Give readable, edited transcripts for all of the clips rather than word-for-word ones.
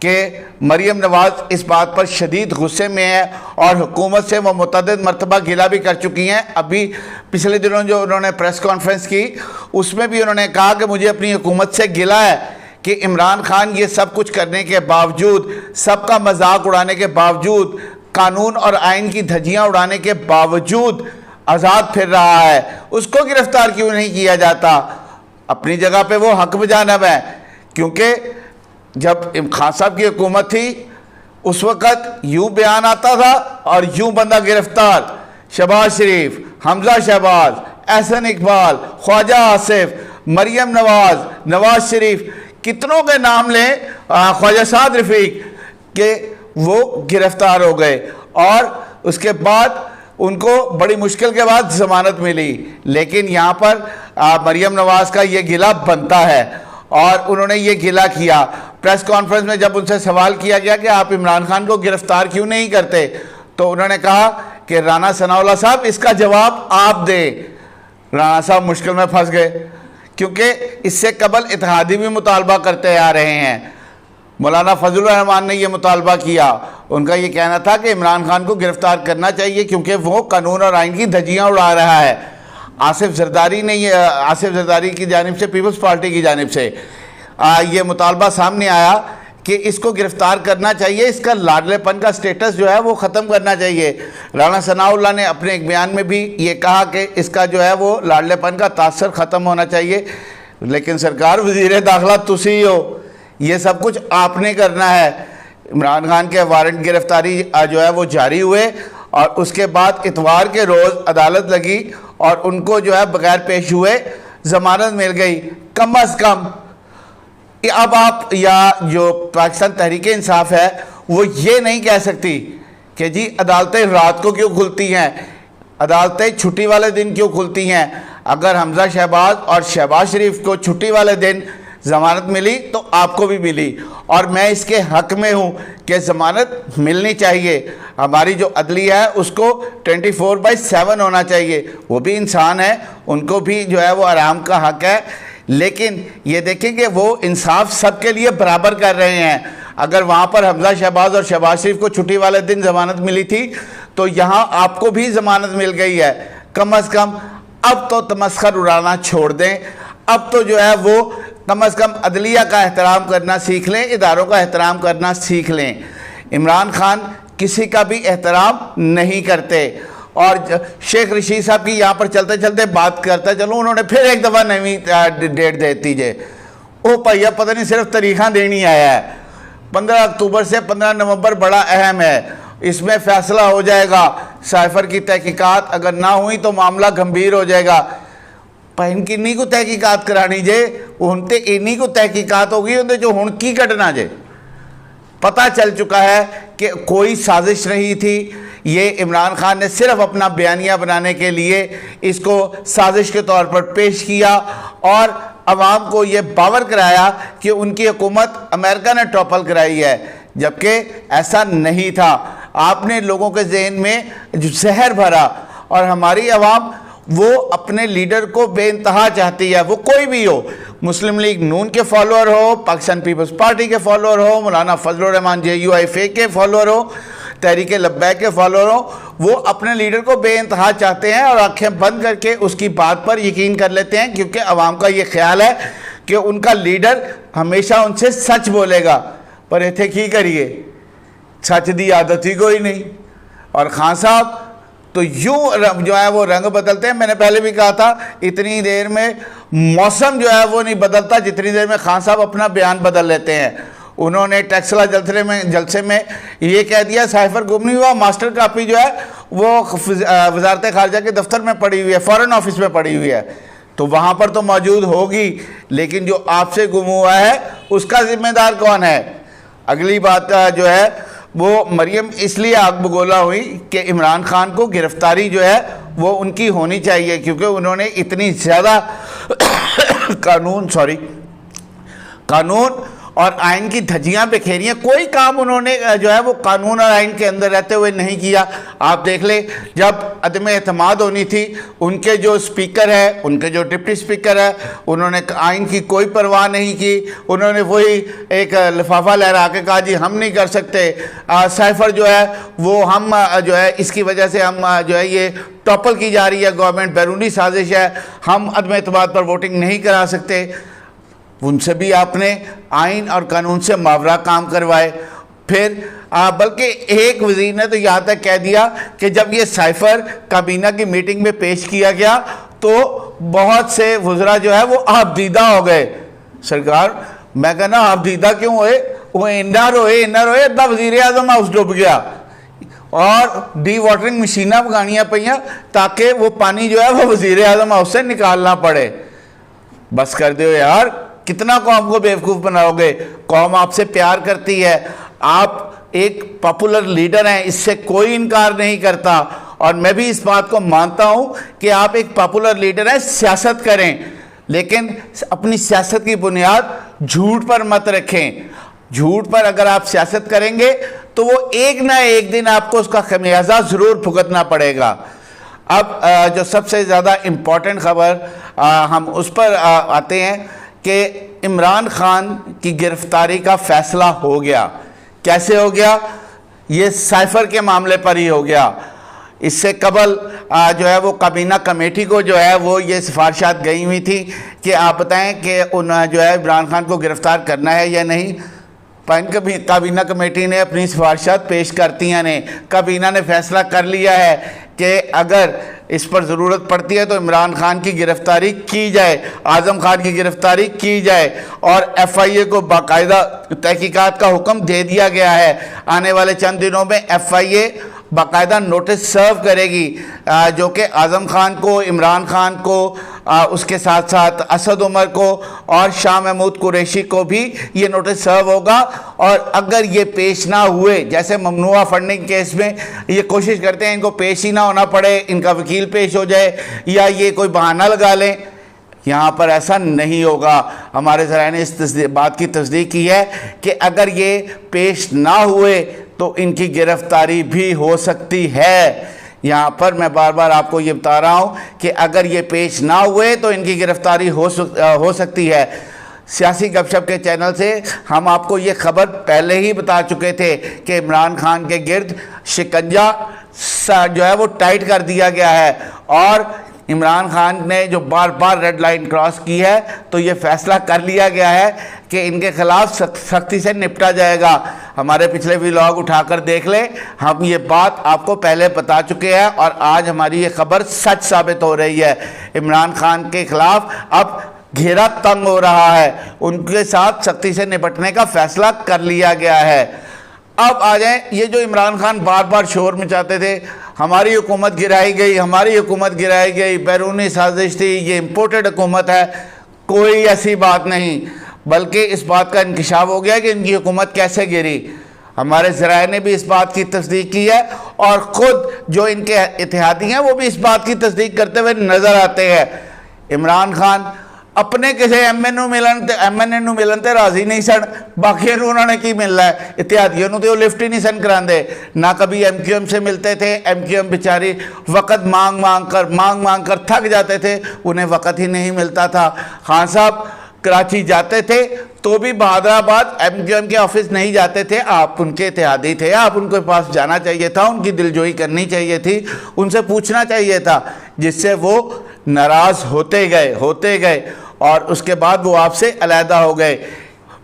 کہ مریم نواز اس بات پر شدید غصے میں ہے اور حکومت سے وہ متعدد مرتبہ گلہ بھی کر چکی ہیں۔ ابھی پچھلے دنوں جو انہوں نے پریس کانفرنس کی اس میں بھی انہوں نے کہا کہ مجھے اپنی حکومت سے گلہ ہے کہ عمران خان یہ سب کچھ کرنے کے باوجود، سب کا مذاق اڑانے کے باوجود، قانون اور آئین کی دھجیاں اڑانے کے باوجود آزاد پھر رہا ہے، اس کو گرفتار کیوں نہیں کیا جاتا؟ اپنی جگہ پہ وہ حق بجانب ہے، کیونکہ جب خان صاحب کی حکومت تھی اس وقت یوں بیان آتا تھا اور یوں بندہ گرفتار، شہباز شریف، حمزہ شہباز، احسن اقبال، خواجہ آصف، مریم نواز، نواز شریف، کتنوں کے نام لیں، خواجہ سعد رفیق، کہ وہ گرفتار ہو گئے اور اس کے بعد ان کو بڑی مشکل کے بعد ضمانت ملی۔ لیکن یہاں پر مریم نواز کا یہ گلہ بنتا ہے اور انہوں نے یہ گلہ کیا۔ پریس کانفرنس میں جب ان سے سوال کیا گیا کہ آپ عمران خان کو گرفتار کیوں نہیں کرتے تو انہوں نے کہا کہ رانا ثناءاللہ صاحب اس کا جواب آپ دیں۔ رانا صاحب مشکل میں پھنس گئے کیونکہ اس سے قبل اتحادی بھی مطالبہ کرتے آ رہے ہیں۔ مولانا فضل الرحمان نے یہ مطالبہ کیا، ان کا یہ کہنا تھا کہ عمران خان کو گرفتار کرنا چاہیے کیونکہ وہ قانون اور آئین کی دھجیاں اڑا رہا ہے۔ آصف زرداری کی جانب سے، پیپلز پارٹی کی جانب سے یہ مطالبہ سامنے آیا کہ اس کو گرفتار کرنا چاہیے، اس کا لاڈلے پن کا سٹیٹس جو ہے وہ ختم کرنا چاہیے۔ رانا ثناءاللہ نے اپنے ایک بیان میں بھی یہ کہا کہ اس کا جو ہے وہ لاڈلے پن کا تاثر ختم ہونا چاہیے، لیکن سرکار وزیر داخلہ تسی ہو، یہ سب کچھ آپ نے کرنا ہے۔ عمران خان کے وارنٹ گرفتاری جو ہے وہ جاری ہوئے اور اس کے بعد اتوار کے روز عدالت لگی اور ان کو جو ہے بغیر پیش ہوئے ضمانت مل گئی۔ کم از کم اب آپ یا جو پاکستان تحریک انصاف ہے وہ یہ نہیں کہہ سکتی کہ جی عدالتیں رات کو کیوں کھلتی ہیں، عدالتیں چھٹی والے دن کیوں کھلتی ہیں۔ اگر حمزہ شہباز اور شہباز شریف کو چھٹی والے دن ضمانت ملی تو آپ کو بھی ملی، اور میں اس کے حق میں ہوں کہ ضمانت ملنی چاہیے۔ ہماری جو عدلیہ ہے اس کو 24/7 ہونا چاہیے، وہ بھی انسان ہے، ان کو بھی جو ہے وہ آرام کا حق ہے، لیکن یہ دیکھیں کہ وہ انصاف سب کے لیے برابر کر رہے ہیں۔ اگر وہاں پر حمزہ شہباز اور شہباز شریف کو چھٹی والے دن ضمانت ملی تھی تو یہاں آپ کو بھی ضمانت مل گئی ہے۔ کم از کم اب تو تمسخر اڑانا چھوڑ دیں، اب تو جو ہے وہ کم از کم عدلیہ کا احترام کرنا سیکھ لیں، اداروں کا احترام کرنا سیکھ لیں۔ عمران خان کسی کا بھی احترام نہیں کرتے، اور شیخ رشید صاحب کی یہاں پر چلتے چلتے بات کرتا چلوں، انہوں نے پھر ایک دفعہ نئی ڈیٹ دے دیجئے۔ او پہیا پتہ نہیں صرف تاریخاں دینی آیا ہے۔ 15 اکتوبر سے 15 نومبر بڑا اہم ہے، اس میں فیصلہ ہو جائے گا۔ سائفر کی تحقیقات اگر نہ ہوئی تو معاملہ گمبھیر ہو جائے گا۔ ان کی انہی کو تحقیقات کرانی جے، انتے انہی کو تحقیقات ہوگی انتے جو ہن کی کٹنا جے۔ پتہ چل چکا ہے کہ کوئی سازش نہیں تھی، یہ عمران خان نے صرف اپنا بیانیہ بنانے کے لیے اس کو سازش کے طور پر پیش کیا اور عوام کو یہ باور کرایا کہ ان کی حکومت امریکہ نے ٹاپل کرائی ہے، جبکہ ایسا نہیں تھا۔ آپ نے لوگوں کے ذہن میں زہر بھرا، اور ہماری عوام وہ اپنے لیڈر کو بے انتہا چاہتی ہے، وہ کوئی بھی ہو، مسلم لیگ نون کے فالوور ہو، پاکستان پیپلز پارٹی کے فالوور ہو، مولانا فضل الرحمان JUIFA کے فالوور ہو، تحریک لبیک کے فالوور ہو، وہ اپنے لیڈر کو بے انتہا چاہتے ہیں اور آنکھیں بند کر کے اس کی بات پر یقین کر لیتے ہیں، کیونکہ عوام کا یہ خیال ہے کہ ان کا لیڈر ہمیشہ ان سے سچ بولے گا۔ پر ایتھے کی کریے، سچ دی عادت ہی کوئی نہیں۔ اور خان صاحب تو یوں جو ہے وہ رنگ بدلتے ہیں۔ میں نے پہلے بھی کہا تھا اتنی دیر میں موسم جو ہے وہ نہیں بدلتا جتنی دیر میں خان صاحب اپنا بیان بدل لیتے ہیں۔ انہوں نے ٹیکسلا جلسے میں یہ کہہ دیا سائفر گم نہیں ہوا، ماسٹر کاپی جو ہے وہ وزارت خارجہ کے دفتر میں پڑی ہوئی ہے، فارن آفس میں پڑی ہوئی ہے، تو وہاں پر تو موجود ہوگی، لیکن جو آپ سے گم ہوا ہے اس کا ذمہ دار کون ہے؟ اگلی بات جو ہے وہ مریم اس لیے آگ بگولا ہوئی کہ عمران خان کو گرفتاری جو ہے وہ ان کی ہونی چاہیے، کیونکہ انہوں نے اتنی زیادہ قانون اور آئین کی دھجیاں بکھیری ہیں. کوئی کام انہوں نے جو ہے وہ قانون اور آئین کے اندر رہتے ہوئے نہیں کیا. آپ دیکھ لیں جب عدم اعتماد ہونی تھی ان کے جو اسپیکر ہے, ان کے جو ڈپٹی اسپیکر ہے, انہوں نے آئین کی کوئی پرواہ نہیں کی. انہوں نے وہی ایک لفافہ لہرا کے کہا جی ہم نہیں کر سکتے, سائفر جو ہے وہ ہم جو ہے اس کی وجہ سے ہم جو ہے یہ ٹاپل کی جا رہی ہے گورنمنٹ, بیرونی سازش ہے, ہم عدم اعتماد پر ووٹنگ نہیں کرا سکتے. ان سے بھی آپ نے آئین اور قانون سے ماورا کام کروائے. پھر بلکہ ایک وزیر نے تو یہاں تک کہہ دیا کہ جب یہ سائفر کابینہ کی میٹنگ میں پیش کیا گیا تو بہت سے وزراء جو ہے وہ آبدیدہ ہو گئے. سرکار میں کہنا آبدیدہ کیوں ہوئے, وہ انہ روئے اتنا وزیر اعظم ہاؤس ڈوب گیا اور ڈی واٹرنگ مشینہ پگانیاں پئیاں تاکہ وہ پانی جو ہے وہ وزیر اعظم ہاؤس سے نکالنا پڑے. بس کر دو یار, کتنا قوم کو بیوقوف بناؤ گے. قوم آپ سے پیار کرتی ہے, آپ ایک پاپولر لیڈر ہیں, اس سے کوئی انکار نہیں کرتا, اور میں بھی اس بات کو مانتا ہوں کہ آپ ایک پاپولر لیڈر ہیں. سیاست کریں لیکن اپنی سیاست کی بنیاد جھوٹ پر مت رکھیں. جھوٹ پر اگر آپ سیاست کریں گے تو وہ ایک نہ ایک دن آپ کو اس کا خمیازہ ضرور بھگتنا پڑے گا. اب جو سب سے زیادہ امپورٹنٹ خبر ہم اس پر آتے ہیں کہ عمران خان کی گرفتاری کا فیصلہ ہو گیا. کیسے ہو گیا؟ یہ سائفر کے معاملے پر ہی ہو گیا. اس سے قبل جو ہے وہ کابینہ کمیٹی کو جو ہے وہ یہ سفارشات گئی ہوئی تھی کہ آپ بتائیں کہ جو ہے عمران خان کو گرفتار کرنا ہے یا نہیں. کابینہ کمیٹی نے اپنی سفارشات پیش کرتی ہیں, کابینہ نے فیصلہ کر لیا ہے کہ اگر اس پر ضرورت پڑتی ہے تو عمران خان کی گرفتاری کی جائے, اعظم خان کی گرفتاری کی جائے, اور ایف آئی اے کو باقاعدہ تحقیقات کا حکم دے دیا گیا ہے. آنے والے چند دنوں میں ایف آئی اے باقاعدہ نوٹس سرو کرے گی جو کہ اعظم خان کو, عمران خان کو, اس کے ساتھ ساتھ اسد عمر کو اور شاہ محمود قریشی کو بھی یہ نوٹس سرو ہوگا. اور اگر یہ پیش نہ ہوئے, جیسے ممنوعہ فنڈنگ کیس میں یہ کوشش کرتے ہیں ان کو پیش ہی نہ ہونا پڑے, ان کا وکیل پیش ہو جائے یا یہ کوئی بہانہ لگا لیں, یہاں پر ایسا نہیں ہوگا. ہمارے ذرائع نے اس بات کی تصدیق کی ہے کہ اگر یہ پیش نہ ہوئے تو ان کی گرفتاری بھی ہو سکتی ہے. یہاں پر میں بار بار آپ کو یہ بتا رہا ہوں کہ اگر یہ پیش نہ ہوئے تو ان کی گرفتاری ہو سکتی ہے. سیاسی گپ شپ کے چینل سے ہم آپ کو یہ خبر پہلے ہی بتا چکے تھے کہ عمران خان کے گرد شکنجہ جو ہے وہ ٹائٹ کر دیا گیا ہے, اور عمران خان نے جو بار بار ریڈ لائن کراس کی ہے تو یہ فیصلہ کر لیا گیا ہے کہ ان کے خلاف سختی سے نپٹا جائے گا. ہمارے پچھلے ویلاگ اٹھا کر دیکھ لیں, ہم یہ بات آپ کو پہلے بتا چکے ہیں اور آج ہماری یہ خبر سچ ثابت ہو رہی ہے. عمران خان کے خلاف اب گھیرا تنگ ہو رہا ہے, ان کے ساتھ سختی سے نپٹنے کا فیصلہ کر لیا گیا ہے. اب آ جائیں, یہ جو عمران خان بار بار شور مچاتے تھے ہماری حکومت گرائی گئی, ہماری حکومت گرائی گئی, بیرونی سازش تھی, یہ امپورٹڈ حکومت ہے, کوئی ایسی بات نہیں, بلکہ اس بات کا انکشاف ہو گیا کہ ان کی حکومت کیسے گری. ہمارے ذرائع نے بھی اس بات کی تصدیق کی ہے اور خود جو ان کے اتحادی ہیں وہ بھی اس بات کی تصدیق کرتے ہوئے نظر آتے ہیں. عمران خان اپنے کسی ایم این اے نو ملن تے راضی نہیں سن, باقی انہوں نے کی ملنا ہے, اتحادیوں نے تو لفٹ ہی نہیں سن کراندے, نہ کبھی ایم کیو ایم سے ملتے تھے. ایم کیو ایم بیچاری وقت مانگ مانگ کر تھک جاتے تھے, انہیں وقت ہی نہیں ملتا تھا. خان صاحب کراچی جاتے تھے تو بھی بہادر آباد ایم کیو ایم کے آفس نہیں جاتے تھے, آپ ان کے اتحادی تھے, آپ ان کے پاس جانا چاہیے تھا, ان کی دلجوئی کرنی چاہیے تھی, ان سے پوچھنا چاہیے تھا, جس سے وہ ناراض ہوتے گئے اور اس کے بعد وہ آپ سے علیحدہ ہو گئے.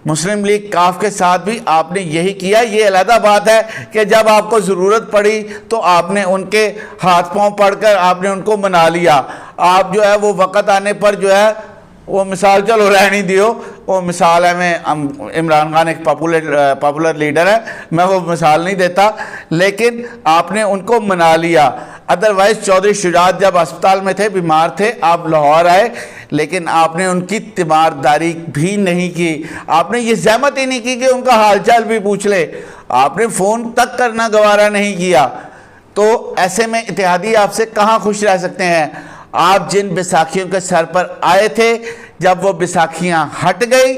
مسلم لیگ کاف کے ساتھ بھی آپ نے یہی کیا. یہ علیحدہ بات ہے کہ جب آپ کو ضرورت پڑی تو آپ نے ان کے ہاتھ پاؤں پڑھ کر آپ نے ان کو منا لیا. آپ جو ہے وہ وقت آنے پر جو ہے وہ مثال چلو رہنی دیو, وہ مثال ہے, میں عمران خان ایک پاپولر لیڈر ہے, میں وہ مثال نہیں دیتا, لیکن آپ نے ان کو منا لیا. ادروائز چودھری شجاعت جب اسپتال میں تھے, بیمار تھے, آپ لاہور آئے, لیکن آپ نے ان کی تیمارداری بھی نہیں کی. آپ نے یہ زحمت ہی نہیں کی کہ ان کا حال چال بھی پوچھ لے, آپ نے فون تک کرنا گوارا نہیں کیا. تو ایسے میں اتحادی آپ سے کہاں خوش رہ سکتے ہیں؟ آپ جن بیساکھیوں کے سر پر آئے تھے, جب وہ بیساکھیاں ہٹ گئی,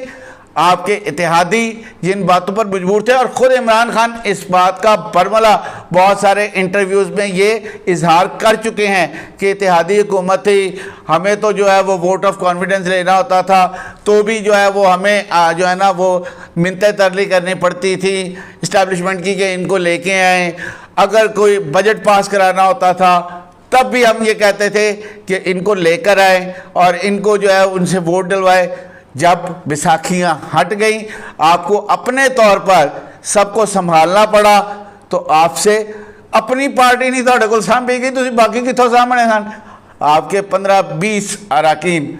آپ کے اتحادی جن باتوں پر مجبور تھے، اور خود عمران خان اس بات کا برملا بہت سارے انٹرویوز میں یہ اظہار کر چکے ہیں کہ اتحادی حکومت تھی، ہمیں تو جو ہے وہ ووٹ آف کانفیڈنس لینا ہوتا تھا، تو بھی جو ہے وہ ہمیں جو ہے نا وہ منتیں ترلی کرنی پڑتی تھی اسٹیبلشمنٹ کی کہ ان کو لے کے آئیں، اگر کوئی بجٹ پاس کرانا ہوتا تھا تب بھی ہم یہ کہتے تھے کہ ان کو لے کر آئیں اور ان کو جو ہے ان سے ووٹ ڈلوائے۔ جب بیساکھیاں ہٹ گئیں، آپ کو اپنے طور پر سب کو سنبھالنا پڑا، تو آپ سے اپنی پارٹی نہیں تھوڑے کو سانبھی گئی، تو باقی کتوں سامنے سن؟ آپ کے 15-20 اراکین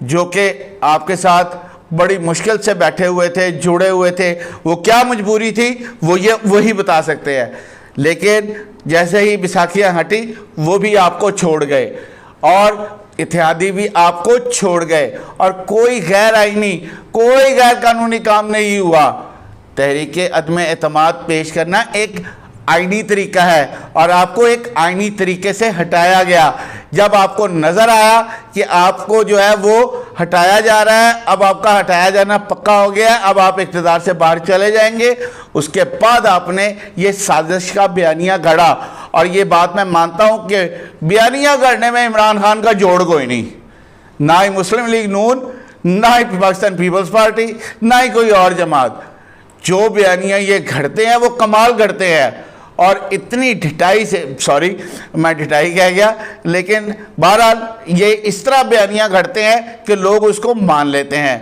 جو کہ آپ کے ساتھ بڑی مشکل سے بیٹھے ہوئے تھے، جڑے ہوئے تھے، وہ کیا مجبوری تھی وہی بتا سکتے ہیں۔ لیکن جیسے ہی بیساکھیاں ہٹی وہ بھی آپ کو چھوڑ گئے اور اتحادی بھی آپ کو چھوڑ گئے، اور کوئی غیر آئینی، کوئی غیر قانونی کام نہیں ہوا۔ تحریک عدم اعتماد پیش کرنا ایک آئینی طریقہ ہے، اور آپ کو ایک آئینی طریقے سے ہٹایا گیا۔ جب آپ کو نظر آیا کہ آپ کو جو ہے وہ ہٹایا جا رہا ہے، اب آپ کا ہٹایا جانا پکا ہو گیا ہے، اب آپ اقتدار سے باہر چلے جائیں گے، اس کے بعد آپ نے یہ سازش کا بیانیہ گھڑا۔ اور یہ بات میں مانتا ہوں کہ بیانیہ گھڑنے میں عمران خان کا جوڑ کوئی نہیں، نہ ہی مسلم لیگ نون، نہ ہی پاکستان پیپلز پارٹی، نہ ہی کوئی اور جماعت۔ جو بیانیہ یہ گھڑتے ہیں وہ کمال گھڑتے ہیں، اور اتنی ڈھٹائی سے، سوری میں ڈھٹائی کہہ گیا، لیکن بہرحال یہ اس طرح بیانیہ گھڑتے ہیں کہ لوگ اس کو مان لیتے ہیں۔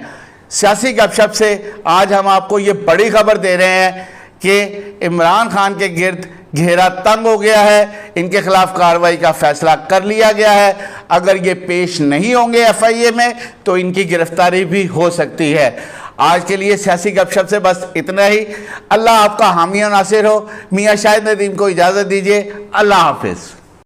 سیاسی گپ شپ سے آج ہم آپ کو یہ بڑی خبر دے رہے ہیں کہ عمران خان کے گرد گھیرا تنگ ہو گیا ہے، ان کے خلاف کارروائی کا فیصلہ کر لیا گیا ہے۔ اگر یہ پیش نہیں ہوں گے ایف آئی اے میں تو ان کی گرفتاری بھی ہو سکتی ہے۔ آج کے لیے سیاسی گپ شپ سے بس اتنا ہی۔ اللہ آپ کا حامی و ناصر ہو۔ میاں شاہد ندیم کو اجازت دیجیے۔ اللہ حافظ۔